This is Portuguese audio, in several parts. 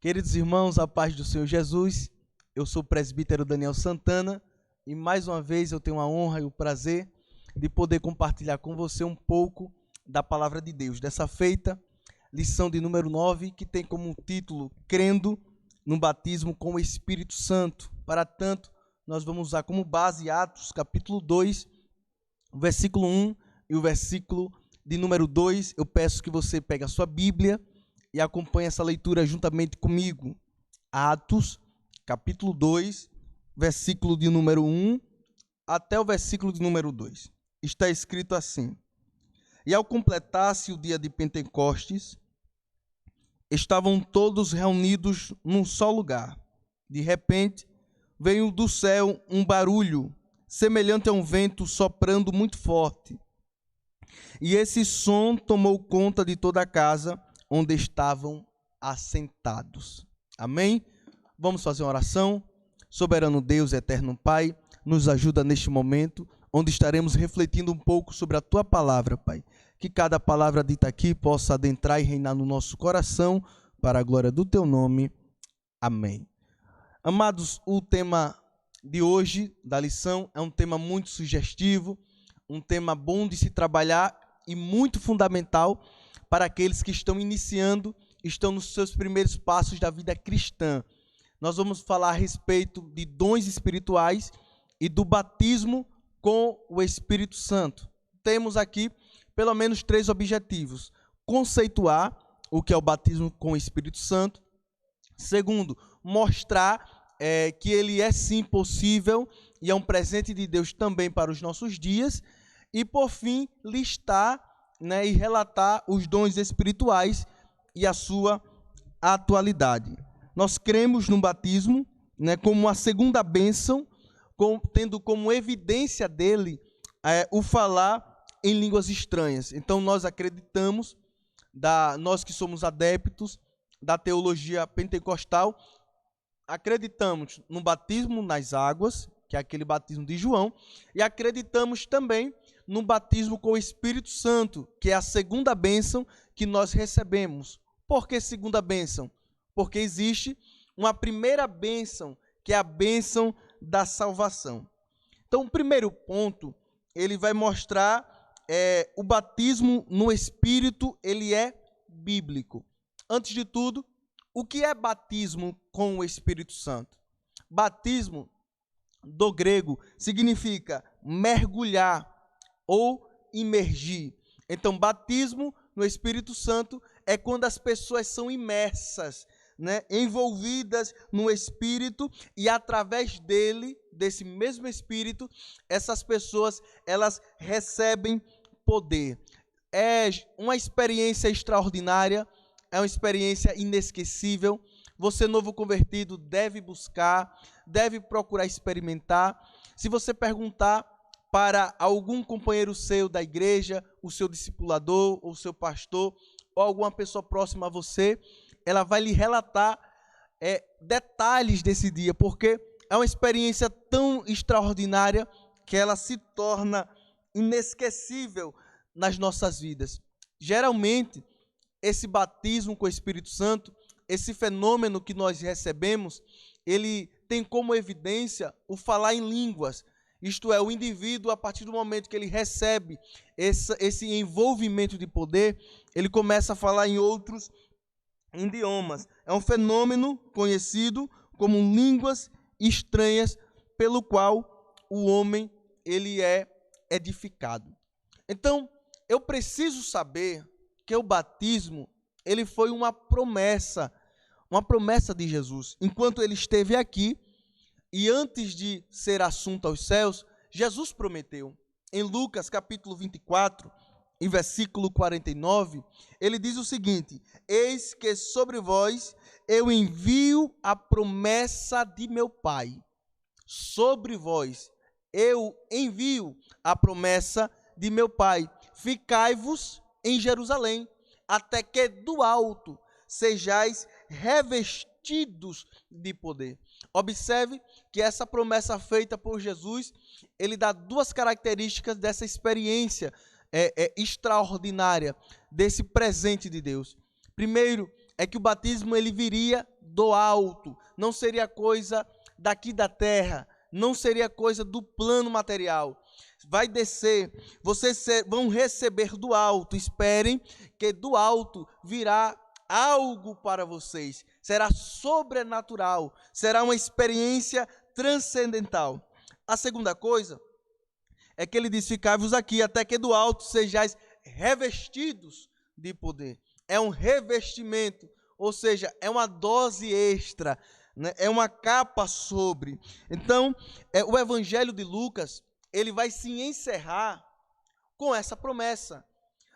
Queridos irmãos, a paz do Senhor Jesus, eu sou o presbítero Daniel Santana e mais uma vez eu tenho a honra e o prazer de poder compartilhar com você um pouco da palavra de Deus. Dessa feita, lição de número 9, que tem como título Crendo no batismo com o Espírito Santo. Para tanto, nós vamos usar como base Atos capítulo 2, o versículo 1 e o versículo de número 2. Eu peço que você pegue a sua Bíblia e acompanhe essa leitura juntamente comigo. Atos, capítulo 2, versículo de número 1 até o versículo de número 2. Está escrito assim: E ao completar-se o dia de Pentecostes, estavam todos reunidos num só lugar. De repente, veio do céu um barulho, semelhante a um vento soprando muito forte. E esse som tomou conta de toda a casa onde estavam assentados. Amém? Vamos fazer uma oração. Soberano Deus, eterno Pai, nos ajuda neste momento, onde estaremos refletindo um pouco sobre a Tua palavra, Pai. Que cada palavra dita aqui possa adentrar e reinar no nosso coração, para a glória do Teu nome. Amém. Amados, o tema de hoje, da lição, é um tema muito sugestivo, um tema bom de se trabalhar e muito fundamental para aqueles que estão iniciando, estão nos seus primeiros passos da vida cristã. Nós vamos falar a respeito de dons espirituais e do batismo com o Espírito Santo. Temos aqui pelo menos 3 objetivos: conceituar o que é o batismo com o Espírito Santo. Segundo, mostrar que ele é sim possível e é um presente de Deus também para os nossos dias. E por fim, listar, e relatar os dons espirituais e a sua atualidade. Nós cremos no batismo, como a segunda bênção, tendo como evidência dele o falar em línguas estranhas. Então nós acreditamos, nós que somos adeptos da teologia pentecostal, acreditamos no batismo nas águas, que é aquele batismo de João, e acreditamos também no batismo com o Espírito Santo, que é a segunda bênção que nós recebemos. Por que segunda bênção? Porque existe uma primeira bênção, que é a bênção da salvação. Então, o primeiro ponto, ele vai mostrar o batismo no Espírito, ele é bíblico. Antes de tudo, o que é batismo com o Espírito Santo? Batismo, do grego, significa mergulhar ou imergir. Então, batismo no Espírito Santo é quando as pessoas são imersas, envolvidas no Espírito, e através dele, desse mesmo Espírito, essas pessoas, elas recebem poder. É uma experiência extraordinária, é uma experiência inesquecível. Você, novo convertido, deve buscar, deve procurar experimentar. Se você perguntar para algum companheiro seu da igreja, o seu discipulador, o seu pastor, ou alguma pessoa próxima a você, ela vai lhe relatar detalhes desse dia, porque é uma experiência tão extraordinária que ela se torna inesquecível nas nossas vidas. Geralmente, esse batismo com o Espírito Santo, esse fenômeno que nós recebemos, ele tem como evidência o falar em línguas. Isto é, o indivíduo, a partir do momento que ele recebe esse envolvimento de poder, ele começa a falar em outros idiomas. É um fenômeno conhecido como línguas estranhas, pelo qual o homem ele é edificado. Então, eu preciso saber que o batismo ele foi uma promessa de Jesus. Enquanto ele esteve aqui, e antes de ser assunto aos céus, Jesus prometeu. Em Lucas capítulo 24, em versículo 49, ele diz o seguinte: Eis que sobre vós eu envio a promessa de meu Pai. Sobre vós eu envio a promessa de meu Pai. Ficai-vos em Jerusalém, até que do alto sejais revestidos de poder. Observe que essa promessa feita por Jesus, ele dá 2 características dessa experiência extraordinária, desse presente de Deus. Primeiro, é que o batismo ele viria do alto, não seria coisa daqui da terra, não seria coisa do plano material. Vai descer, vocês vão receber do alto. Esperem que do alto virá algo para vocês. Será sobrenatural, será uma experiência transcendental. A segunda coisa é que ele diz: ficai-vos aqui até que do alto sejais revestidos de poder. É um revestimento, ou seja, é uma dose extra, né? É uma capa sobre. Então, o Evangelho de Lucas, ele vai se encerrar com essa promessa,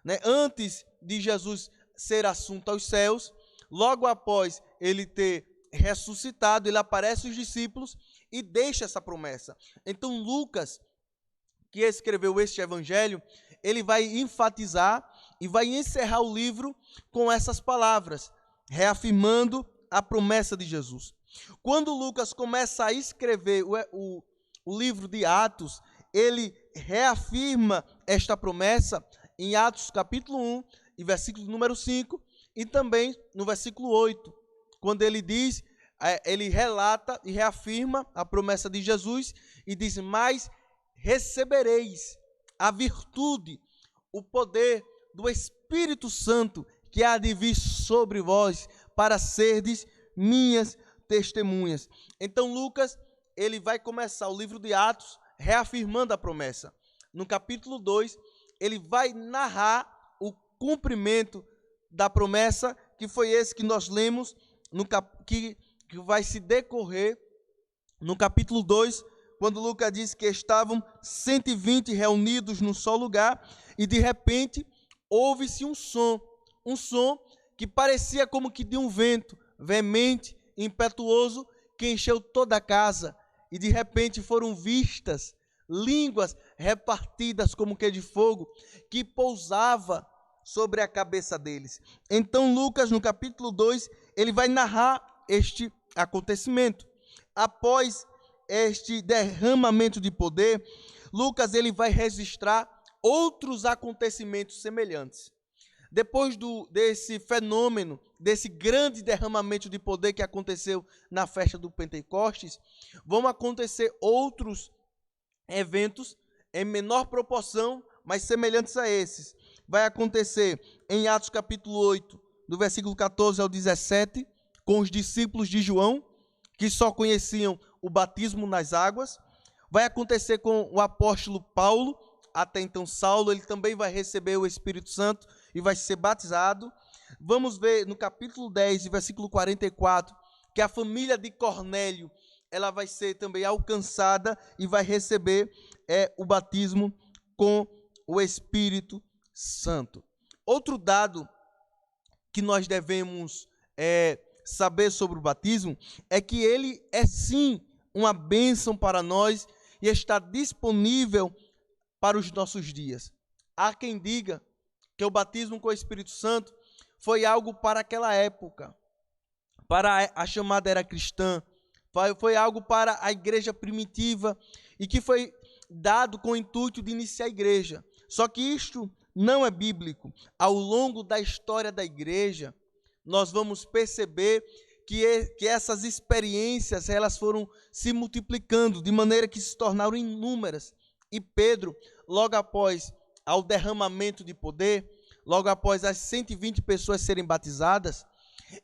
né? Antes de Jesus ser assunto aos céus, logo após ele ter ressuscitado, ele aparece aos discípulos e deixa essa promessa. Então, Lucas, que escreveu este evangelho, ele vai enfatizar e vai encerrar o livro com essas palavras, reafirmando a promessa de Jesus. Quando Lucas começa a escrever o livro de Atos, ele reafirma esta promessa em Atos capítulo 1, e versículo número 5, e também no versículo 8, quando ele diz, ele relata e reafirma a promessa de Jesus e diz: mas recebereis a virtude, o poder do Espírito Santo que há de vir sobre vós, para serdes minhas testemunhas. Então Lucas, ele vai começar o livro de Atos reafirmando a promessa. No capítulo 2, ele vai narrar o cumprimento da promessa, que foi esse que nós lemos, que vai se decorrer no capítulo 2, quando Lucas diz que estavam 120 reunidos num só lugar, e de repente ouve-se um som que parecia como que de um vento veemente, impetuoso, que encheu toda a casa, e de repente foram vistas línguas repartidas como que de fogo, que pousava sobre a cabeça deles. Então Lucas, no capítulo 2, ele vai narrar este acontecimento. Após este derramamento de poder, Lucas ele vai registrar outros acontecimentos semelhantes. Depois desse fenômeno, desse grande derramamento de poder que aconteceu na festa do Pentecostes, vão acontecer outros eventos em menor proporção, mas semelhantes a esses. Vai acontecer em Atos capítulo 8, do versículo 14 ao 17, com os discípulos de João, que só conheciam o batismo nas águas. Vai acontecer com o apóstolo Paulo, até então Saulo, ele também vai receber o Espírito Santo e vai ser batizado. Vamos ver no capítulo 10, versículo 44, que a família de Cornélio, ela vai ser também alcançada e vai receber o batismo com o Espírito Santo. Outro dado que nós devemos saber sobre o batismo é que ele é sim uma bênção para nós e está disponível para os nossos dias. Há quem diga que o batismo com o Espírito Santo foi algo para aquela época, para a chamada era cristã, foi algo para a igreja primitiva e que foi dado com o intuito de iniciar a igreja. Só que isto não é bíblico. Ao longo da história da igreja, nós vamos perceber que essas experiências elas foram se multiplicando de maneira que se tornaram inúmeras. E Pedro, logo após ao derramamento de poder, logo após as 120 pessoas serem batizadas,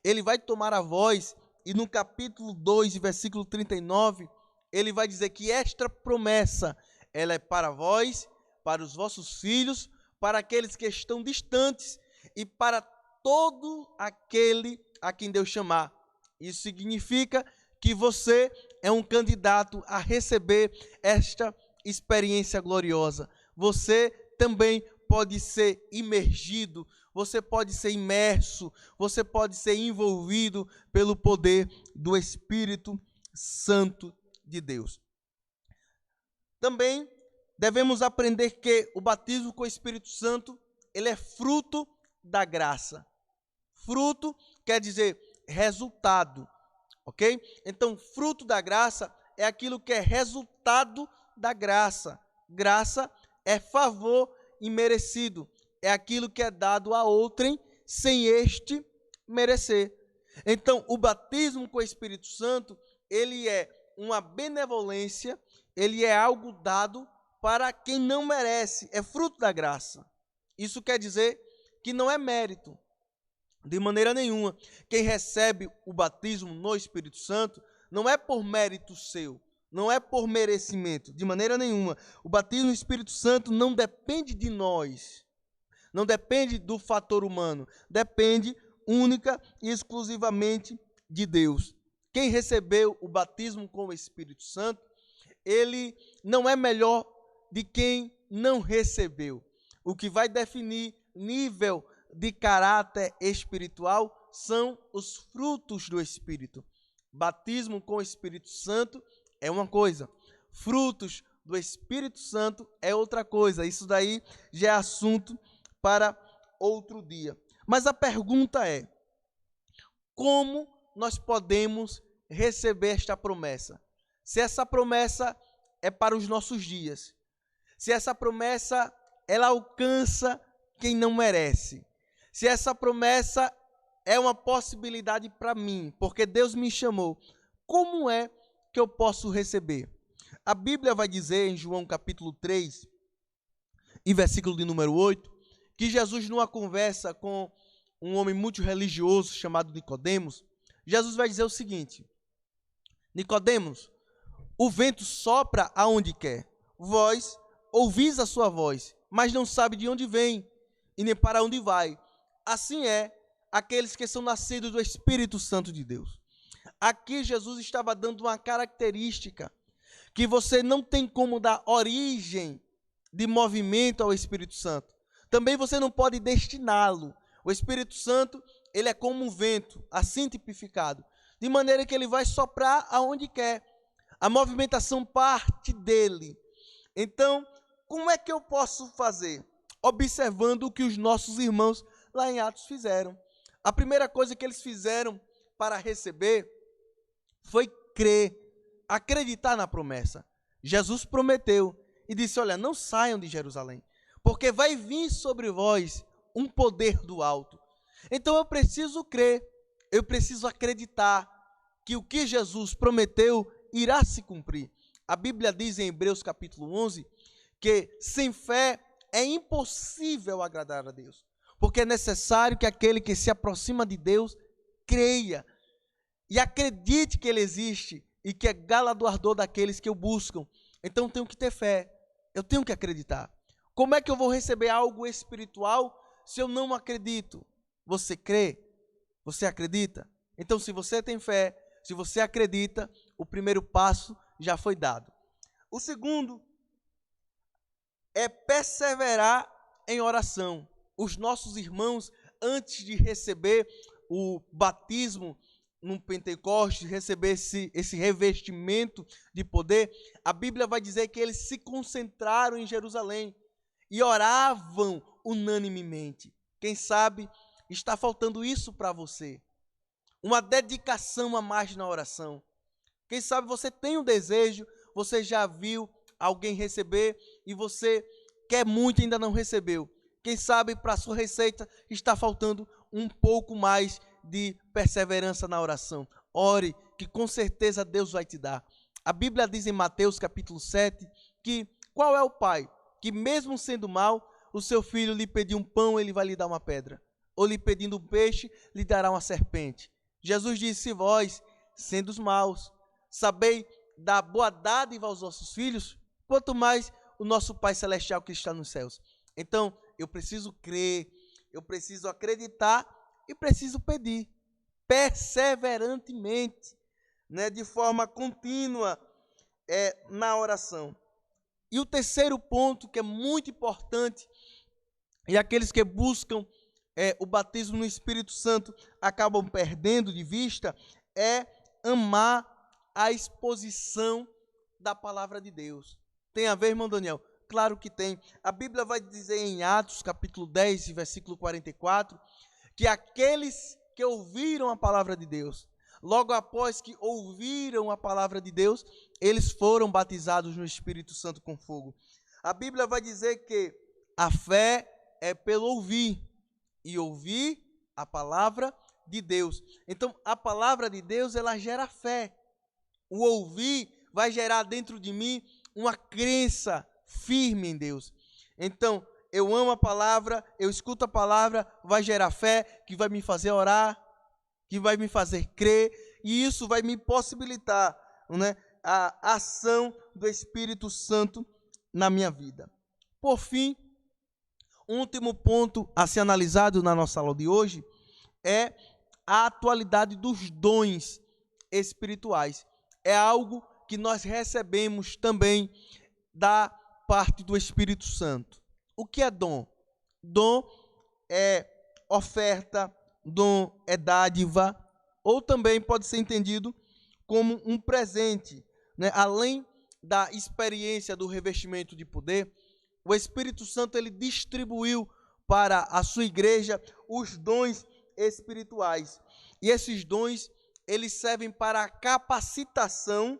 ele vai tomar a voz e no capítulo 2, versículo 39, ele vai dizer que esta promessa, ela é para vós, para os vossos filhos, para aqueles que estão distantes e para todo aquele a quem Deus chamar. Isso significa que você é um candidato a receber esta experiência gloriosa. Você também pode ser imergido, você pode ser imerso, você pode ser envolvido pelo poder do Espírito Santo de Deus. Também devemos aprender que o batismo com o Espírito Santo, ele é fruto da graça. Fruto quer dizer resultado, ok? Então, fruto da graça é aquilo que é resultado da graça. Graça é favor imerecido, é aquilo que é dado a outrem sem este merecer. Então, o batismo com o Espírito Santo, ele é uma benevolência, ele é algo dado para quem não merece, é fruto da graça. Isso quer dizer que não é mérito, de maneira nenhuma. Quem recebe o batismo no Espírito Santo não é por mérito seu, não é por merecimento, de maneira nenhuma. O batismo no Espírito Santo não depende de nós, não depende do fator humano, depende única e exclusivamente de Deus. Quem recebeu o batismo com o Espírito Santo, ele não é melhor de quem não recebeu. O que vai definir nível de caráter espiritual são os frutos do Espírito. Batismo com o Espírito Santo é uma coisa, frutos do Espírito Santo é outra coisa. Isso daí já é assunto para outro dia. Mas a pergunta é: como nós podemos receber esta promessa? Se essa promessa é para os nossos dias, se essa promessa ela alcança quem não merece, se essa promessa é uma possibilidade para mim, porque Deus me chamou, como é que eu posso receber? A Bíblia vai dizer em João capítulo 3, e versículo de número 8, que Jesus, numa conversa com um homem muito religioso chamado Nicodemos, Jesus vai dizer o seguinte: Nicodemos, o vento sopra aonde quer, vós ouvis a sua voz, mas não sabe de onde vem e nem para onde vai. Assim é aqueles que são nascidos do Espírito Santo de Deus. Aqui Jesus estava dando uma característica que você não tem como dar origem de movimento ao Espírito Santo. Também você não pode destiná-lo. O Espírito Santo, ele é como um vento, assim tipificado, de maneira que ele vai soprar aonde quer. A movimentação parte dele. Então, como é que eu posso fazer? Observando o que os nossos irmãos lá em Atos fizeram. A primeira coisa que eles fizeram para receber foi crer, acreditar na promessa. Jesus prometeu e disse: olha, não saiam de Jerusalém, porque vai vir sobre vós um poder do alto. Então eu preciso crer, eu preciso acreditar que o que Jesus prometeu irá se cumprir. A Bíblia diz em Hebreus capítulo 11 que sem fé é impossível agradar a Deus, porque é necessário que aquele que se aproxima de Deus creia e acredite que Ele existe e que é galardoador daqueles que o buscam. Então eu tenho que ter fé, eu tenho que acreditar. Como é que eu vou receber algo espiritual se eu não acredito? Você crê? Você acredita? Então, se você tem fé, se você acredita, o primeiro passo já foi dado. O segundo é perseverar em oração. Os nossos irmãos, antes de receber o batismo no Pentecostes, receber esse revestimento de poder, a Bíblia vai dizer que eles se concentraram em Jerusalém e oravam unanimemente. Quem sabe está faltando isso para você, uma dedicação a mais na oração. Quem sabe você tem um desejo, você já viu alguém receber e você quer muito e ainda não recebeu. Quem sabe para a sua receita está faltando um pouco mais de perseverança na oração. Ore, que com certeza Deus vai te dar. A Bíblia diz em Mateus capítulo 7 que qual é o pai que mesmo sendo mau, o seu filho lhe pedir um pão, ele vai lhe dar uma pedra, ou lhe pedindo um peixe, lhe dará uma serpente. Jesus disse: se vós, sendo os maus, sabeis dar boa dádiva aos vossos filhos, quanto mais o nosso Pai Celestial que está nos céus. Então, eu preciso crer, eu preciso acreditar e preciso pedir perseverantemente, né, de forma contínua na oração. E o terceiro ponto, que é muito importante, e aqueles que buscam o batismo no Espírito Santo acabam perdendo de vista, é amar a exposição da palavra de Deus. Tem a ver, irmão Daniel? Claro que tem. A Bíblia vai dizer em Atos, capítulo 10, versículo 44, que aqueles que ouviram a palavra de Deus, logo após que ouviram a palavra de Deus, eles foram batizados no Espírito Santo com fogo. A Bíblia vai dizer que a fé é pelo ouvir, e ouvir a palavra de Deus. Então, a palavra de Deus, ela gera fé. O ouvir vai gerar dentro de mim uma crença firme em Deus. Então, eu amo a palavra, eu escuto a palavra, vai gerar fé, que vai me fazer orar, que vai me fazer crer, e isso vai me possibilitar, né, a ação do Espírito Santo na minha vida. Por fim, um último ponto a ser analisado na nossa aula de hoje é a atualidade dos dons espirituais. É algo que nós recebemos também da parte do Espírito Santo. O que é dom? Dom é oferta, dom é dádiva, ou também pode ser entendido como um presente, né? Além da experiência do revestimento de poder, o Espírito Santo ele distribuiu para a sua igreja os dons espirituais. E esses dons, eles servem para a capacitação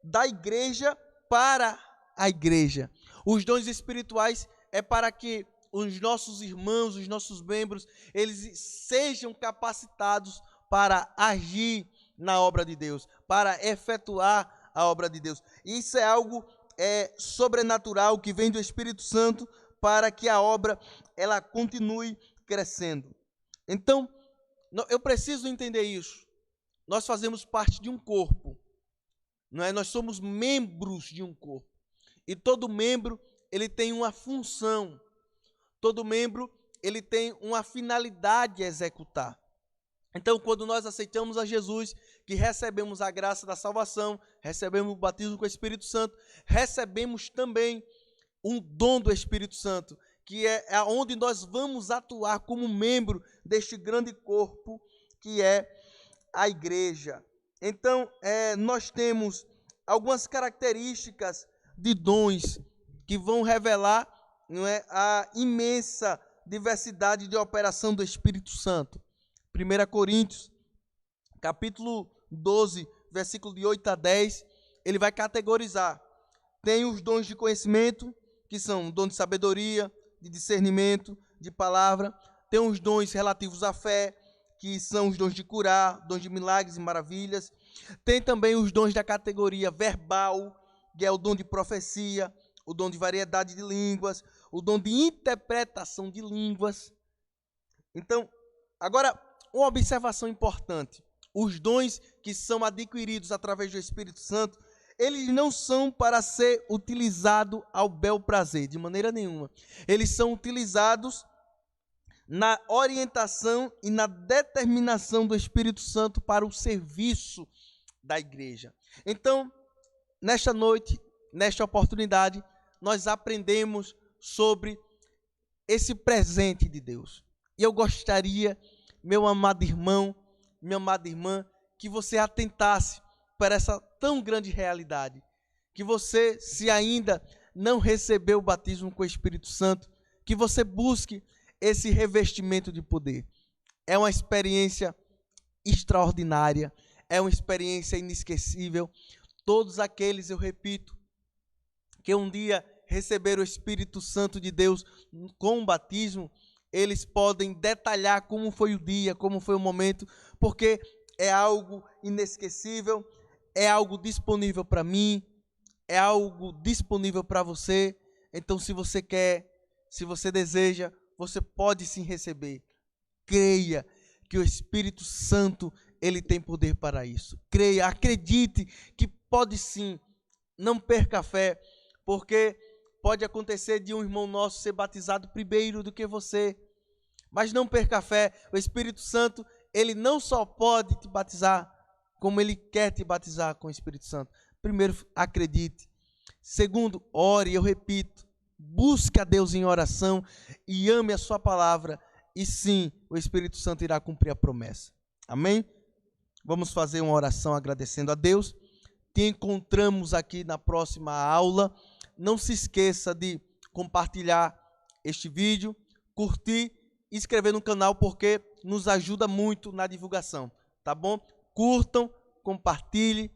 da igreja para a igreja. Os dons espirituais é para que os nossos irmãos, os nossos membros, eles sejam capacitados para agir na obra de Deus, para efetuar a obra de Deus. Isso é algo sobrenatural que vem do Espírito Santo para que a obra ela continue crescendo. Então, eu preciso entender isso. Nós fazemos parte de um corpo, não é? Nós somos membros de um corpo. E todo membro, ele tem uma função. Todo membro, ele tem uma finalidade a executar. Então, quando nós aceitamos a Jesus, que recebemos a graça da salvação, recebemos o batismo com o Espírito Santo, recebemos também um dom do Espírito Santo, que é onde nós vamos atuar como membro deste grande corpo que é a igreja. Então, nós temos algumas características de dons que vão revelar, não é, a imensa diversidade de operação do Espírito Santo. 1 Coríntios, capítulo 12, versículo de 8 a 10, ele vai categorizar. Tem os dons de conhecimento, que são dom de sabedoria, de discernimento, de palavra. Tem os dons relativos à fé, que são os dons de curar, dons de milagres e maravilhas. Tem também os dons da categoria verbal, que é o dom de profecia, o dom de variedade de línguas, o dom de interpretação de línguas. Então, agora, uma observação importante. Os dons que são adquiridos através do Espírito Santo, eles não são para ser utilizados ao bel prazer, de maneira nenhuma. Eles são utilizados na orientação e na determinação do Espírito Santo para o serviço da igreja. Então, nesta noite, nesta oportunidade, nós aprendemos sobre esse presente de Deus. E eu gostaria, meu amado irmão, minha amada irmã, que você atentasse para essa tão grande realidade. Que você, se ainda não recebeu o batismo com o Espírito Santo, que você busque esse revestimento de poder. É uma experiência extraordinária, é uma experiência inesquecível. Todos aqueles, eu repito, que um dia receberam o Espírito Santo de Deus com o batismo, eles podem detalhar como foi o dia, como foi o momento, porque é algo inesquecível, é algo disponível para mim, é algo disponível para você. Então, se você quer, se você deseja, você pode sim receber. Creia que o Espírito Santo, ele tem poder para isso. Creia, acredite que pode sim. Não perca a fé, porque pode acontecer de um irmão nosso ser batizado primeiro do que você. Mas não perca a fé. O Espírito Santo, ele não só pode te batizar, como ele quer te batizar com o Espírito Santo. Primeiro, acredite. Segundo, ore, eu repito. Busque a Deus em oração e ame a sua palavra. E sim, o Espírito Santo irá cumprir a promessa. Amém? Vamos fazer uma oração agradecendo a Deus. Te encontramos aqui na próxima aula. Não se esqueça de compartilhar este vídeo, curtir e inscrever no canal, porque nos ajuda muito na divulgação, tá bom? Curtam, compartilhem,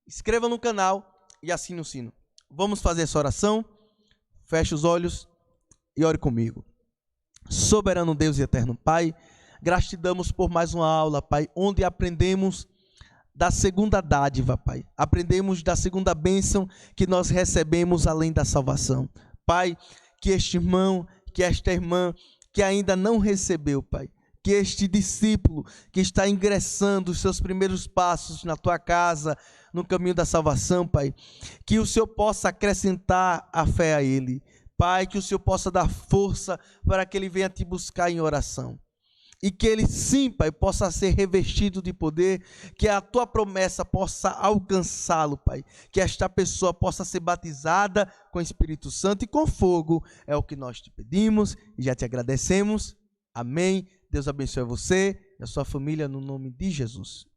inscrevam no canal e assinem o sino. Vamos fazer essa oração? Feche os olhos e ore comigo. Soberano Deus e eterno Pai, Gratidamos por mais uma aula, Pai, onde aprendemos da segunda dádiva, Pai. Aprendemos da segunda bênção que nós recebemos além da salvação. Pai, que este irmão, que esta irmã, que ainda não recebeu, Pai, que este discípulo que está ingressando os seus primeiros passos na tua casa, no caminho da salvação, Pai, que o Senhor possa acrescentar a fé a ele. Pai, que o Senhor possa dar força para que ele venha te buscar em oração. E que ele sim, Pai, possa ser revestido de poder, que a tua promessa possa alcançá-lo, Pai. Que esta pessoa possa ser batizada com o Espírito Santo e com fogo. É o que nós te pedimos e já te agradecemos. Amém. Deus abençoe você e a sua família no nome de Jesus.